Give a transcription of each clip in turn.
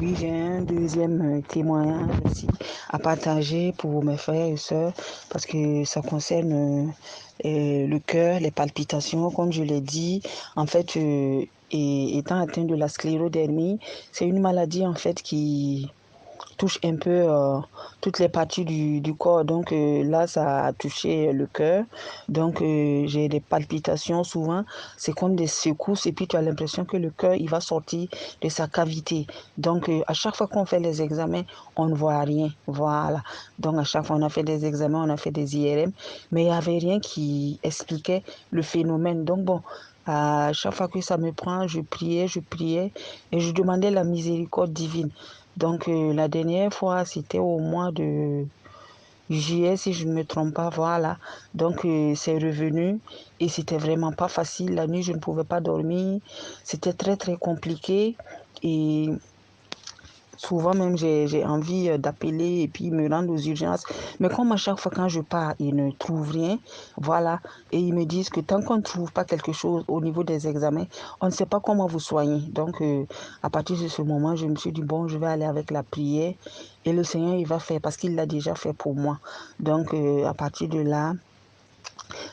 oui, j'ai un deuxième témoignage aussi à partager pour mes frères et sœurs parce que ça concerne le cœur, les palpitations, comme je l'ai dit. En fait, étant atteint de la sclérodermie, c'est une maladie en fait qui touche un peu toutes les parties du corps. Donc là, ça a touché le cœur. Donc j'ai des palpitations souvent. C'est comme des secousses et puis tu as l'impression que le cœur, il va sortir de sa cavité. Donc à chaque fois qu'on fait les examens, on ne voit rien. Voilà. Donc à chaque fois, on a fait des examens, on a fait des IRM, mais il n'y avait rien qui expliquait le phénomène. Donc bon, à chaque fois que ça me prend, je priais et je demandais la miséricorde divine. Donc la dernière fois, c'était au mois de juillet, si je ne me trompe pas, voilà. Donc c'est revenu et c'était vraiment pas facile. La nuit, je ne pouvais pas dormir. C'était très très compliqué et souvent même j'ai envie d'appeler et puis me rendre aux urgences. Mais comme à chaque fois quand je pars, ils ne trouvent rien, voilà. Et ils me disent que tant qu'on ne trouve pas quelque chose au niveau des examens, on ne sait pas comment vous soigner. Donc à partir de ce moment, je me suis dit, bon, je vais aller avec la prière et le Seigneur, il va faire parce qu'il l'a déjà fait pour moi. Donc à partir de là,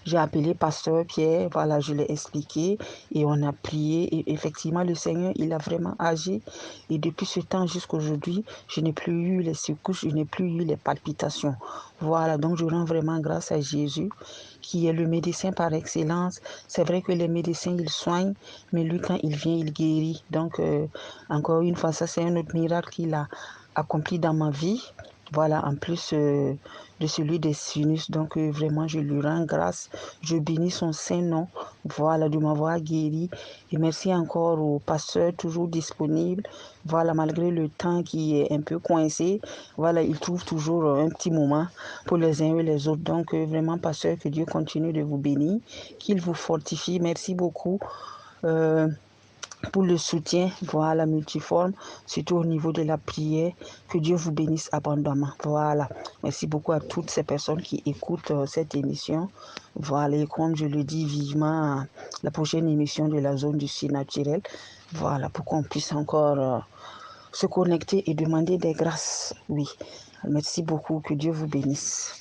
j'ai appelé Pasteur Pierre, voilà, je l'ai expliqué et on a prié et effectivement le Seigneur, il a vraiment agi et depuis ce temps jusqu'à aujourd'hui, je n'ai plus eu les secousses, je n'ai plus eu les palpitations. Voilà, donc je rends vraiment grâce à Jésus qui est le médecin par excellence. C'est vrai que les médecins, ils soignent, mais lui, quand il vient, il guérit. Donc, encore une fois, ça, c'est un autre miracle qu'il a accompli dans ma vie. Voilà, en plus de celui des sinus. Donc, vraiment, je lui rends grâce. Je bénis son Saint-Nom. Voilà, de m'avoir guéri. Et merci encore au pasteur, toujours disponible. Voilà, malgré le temps qui est un peu coincé. Voilà, il trouve toujours un petit moment pour les uns et les autres. Donc, vraiment, pasteur, que Dieu continue de vous bénir, qu'il vous fortifie. Merci beaucoup. Pour le soutien, voilà, multiforme, surtout au niveau de la prière. Que Dieu vous bénisse abondamment. Voilà. Merci beaucoup à toutes ces personnes qui écoutent cette émission. Voilà, et comme je le dis vivement, la prochaine émission de la zone du surnaturel. Voilà, pour qu'on puisse encore se connecter et demander des grâces. Oui. Merci beaucoup. Que Dieu vous bénisse.